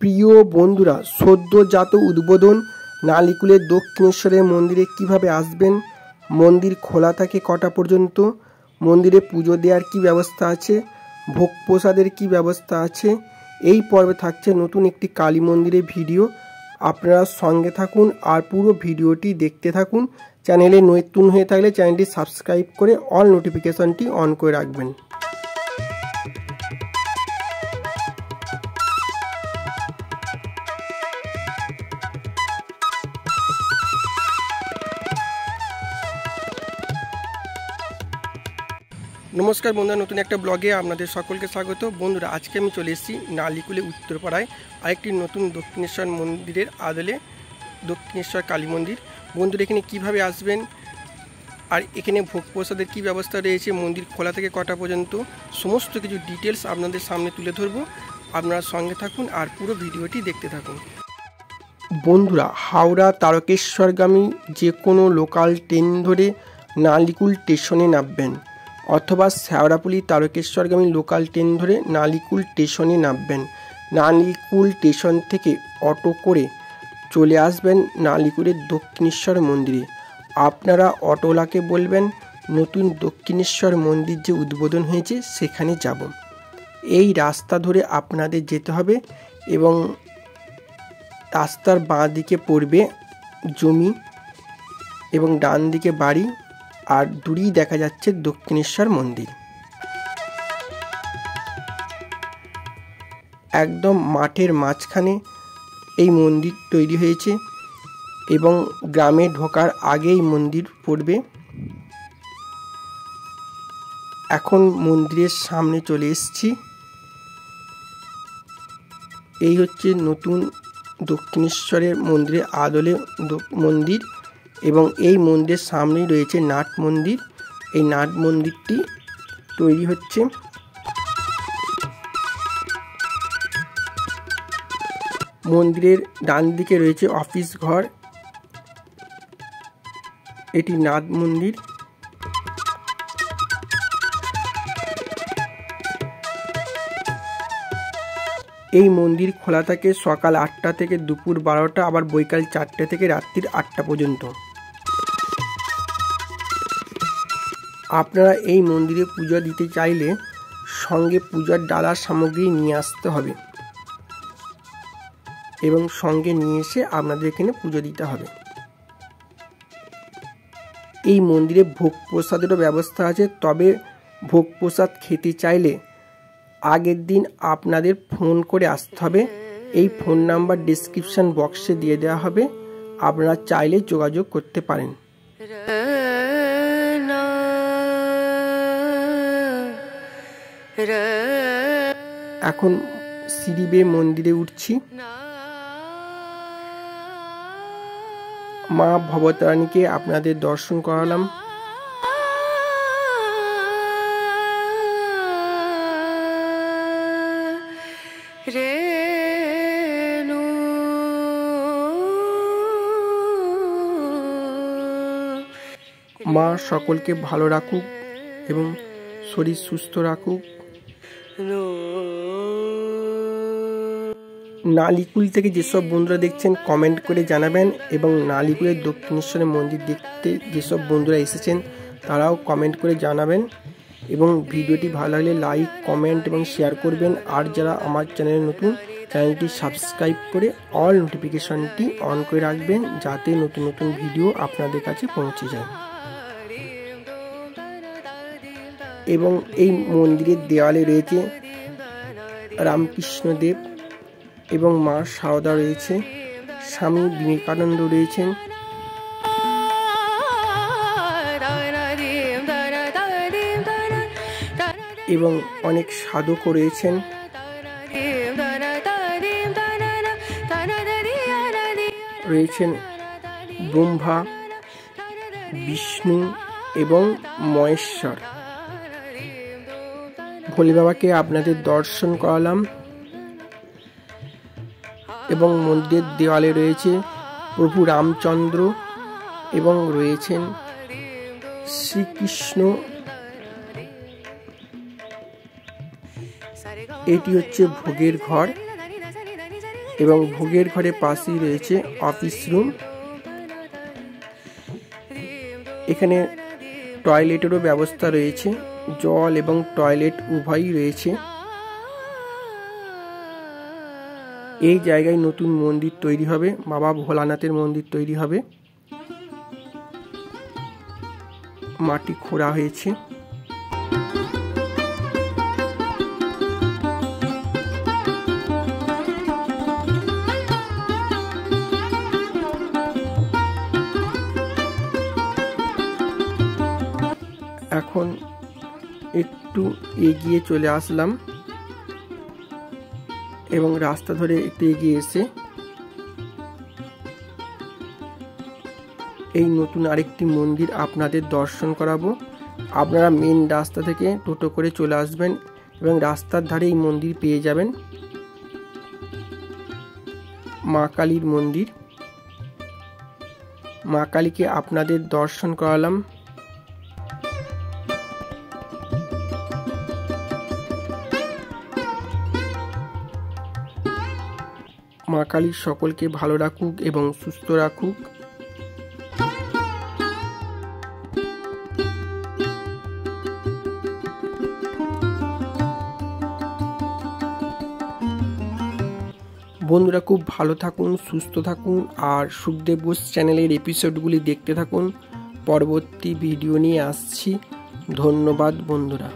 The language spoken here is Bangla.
প্রিয় বন্ধুরা, সদ্যজাত উদ্বোধন নালিকুলের দক্ষিণেশ্বরের মন্দিরে কিভাবে আসবেন, মন্দির খোলা থাকে কটা পর্যন্ত, মন্দিরে পুজো দেওয়ার কি ব্যবস্থা আছে, ভোগ প্রসাদের কি ব্যবস্থা আছে, এই পর্বে থাকছে নতুন একটি কালী মন্দিরের ভিডিও। আপনারা সঙ্গে থাকুন আর পুরো ভিডিওটি দেখতে থাকুন। চ্যানেলে নতুন হয়ে থাকলে চ্যানেলটি সাবস্ক্রাইব করে অল নোটিফিকেশনটি অন করে রাখবেন। নমস্কার বন্ধুরা, নতুন একটা ব্লগে আপনাদের সকলকে স্বাগত। বন্ধুরা, আজকে আমি চলে এসেছি নালিকুলে উত্তরপাড়ায় আরেকটি নতুন দক্ষিণেশ্বর মন্দিরের আদলে দক্ষিণেশ্বর কালী মন্দির। বন্ধুরা, এখানে কিভাবে আসবেন আর এখানে ভোগ প্রসাদের কী ব্যবস্থা রয়েছে, মন্দির খোলা থেকে কটা পর্যন্ত, সমস্ত কিছু ডিটেলস আপনাদের সামনে তুলে ধরব। আপনারা সঙ্গে থাকুন আর পুরো ভিডিওটি দেখতে থাকুন। বন্ধুরা, হাওড়া তারকেশ্বরগামী যে কোনো লোকাল ট্রেন ধরে নালিকুল স্টেশনে নামবেন, অথবা শেওড়াফুলি তারকেশ্বরগামী লোকাল ট্রেন ধরে নালিকুল স্টেশনে নামবেন। নালিকুল স্টেশন থেকে অটো করে চলে আসবেন নালিকুলের দক্ষিণেশ্বর মন্দিরে। আপনারা অটোওয়ালাকে বলবেন নতুন দক্ষিণেশ্বর মন্দির যে উদ্বোধন হয়েছে সেখানে যাব। এই রাস্তা ধরে আপনাদের যেতে হবে এবং রাস্তার বাঁ দিকে পড়বে জমি এবং ডান দিকে বাড়ি, আর দূরেই দেখা যাচ্ছে দক্ষিণেশ্বর মন্দির। একদম মাঠের মাঝখানে এই মন্দির তৈরি হয়েছে এবং গ্রামে ঢোকার আগেই মন্দির পড়বে। এখন মন্দিরের সামনে চলে এসেছি। এই হচ্ছে নতুন দক্ষিণেশ্বরের মন্দিরের আদলে মন্দির এবং এই মন্দিরের সামনেই রয়েছে নাট মন্দির। এই নাট মন্দিরটি তৈরি হচ্ছে। মন্দিরের ডান দিকে রয়েছে অফিস ঘর। এটি নাট মন্দির। এই মন্দির খোলা থাকে সকাল 8টা থেকে দুপুর 12টা, আবার বৈকাল 4টে থেকে রাত্রির 8টা পর্যন্ত। আপনারা এই মন্দিরে পুজো দিতে চাইলে সঙ্গে পূজার ডালার সামগ্রী নিয়ে আসতে হবে এবং সঙ্গে নিয়ে এসে আপনাদের এখানে পুজো দিতে হবে। এই মন্দিরে ভোগ প্রসাদেরও ব্যবস্থা আছে, তবে ভোগ প্রসাদ খেতে চাইলে আগের দিন আপনাদের ফোন করে আসতে হবে। এই ফোন নাম্বার ডেসক্রিপশন বক্সে দিয়ে দেওয়া হবে, আপনারা চাইলে যোগাযোগ করতে পারেন। এখন সিঁড়ি বেয়ে মন্দিরে উঠছি। মা ভবতারিণীকে আপনাদের দর্শন করালাম। মা সকলকে ভালো রাখুক এবং শরীর সুস্থ রাখুক। নালিকুল থেকে যেসব বন্ধুরা দেখছেন কমেন্ট করে জানাবেন, এবং নালিকুলের দক্ষিণেশ্বরের মন্দির দেখতে যেসব বন্ধুরা এসেছেন তারাও কমেন্ট করে জানাবেন, এবং ভিডিওটি ভালো লাগলে লাইক, কমেন্ট এবং শেয়ার করবেন। আর যারা আমার চ্যানেলে নতুন, চ্যানেলটি সাবস্ক্রাইব করে অল নোটিফিকেশনটি অন করে রাখবেন, যাতে নতুন নতুন ভিডিও আপনাদের কাছে পৌঁছে যায়। এবং এই মন্দিরের দেওয়ালে রয়েছে রামকৃষ্ণদেব এবং মা সারদা রয়েছে, স্বামী বিবেকানন্দ রয়েছেন, এবং অনেক সাধকও রয়েছেন। রয়েছেন ব্রহ্মা, বিষ্ণু এবং মহেশ্বর। ভোলে বাবাকে আপনাদের দর্শন করালাম এবং মন্দিরের দেওয়ালে রয়েছে প্রভু রামচন্দ্র এবং রয়েছেন শ্রীকৃষ্ণ। এটি হচ্ছে ভোগের ঘর। এবং ভোগের ঘরে পাশেই রয়েছে অফিস রুম। এখানে টয়লেটেরও ব্যবস্থা রয়েছে, জল এবং টয়লেট উভয়ই রয়েছে। এই জায়গায় নতুন মন্দির তৈরি হবে, বাবা ভোলানাথের মন্দির তৈরি হবে। মাটি খোঁড়া হয়েছে। এখন একটু এগিয়ে চলে আসলাম এবং রাস্তা ধরে একটু এগিয়ে এসে এই নতুন আরেকটি মন্দির আপনাদের দর্শন করাবো। আপনারা মেন রাস্তা থেকে টোটো করে চলে আসবেন এবং রাস্তার ধারে এই মন্দির পেয়ে যাবেন, মা কালীর মন্দির। মা কালীকে আপনাদের দর্শন করালাম। মা কালী সকলকে ভালো রাখুক এবং সুস্থ রাখুক। বন্ধুরা খুব ভালো থাকুন, সুস্থ থাকুন আর সুখদেব বোস চ্যানেলের এপিসোডগুলি দেখতে থাকুন। পরবর্তী ভিডিও নিয়ে আসছি। ধন্যবাদ বন্ধুরা।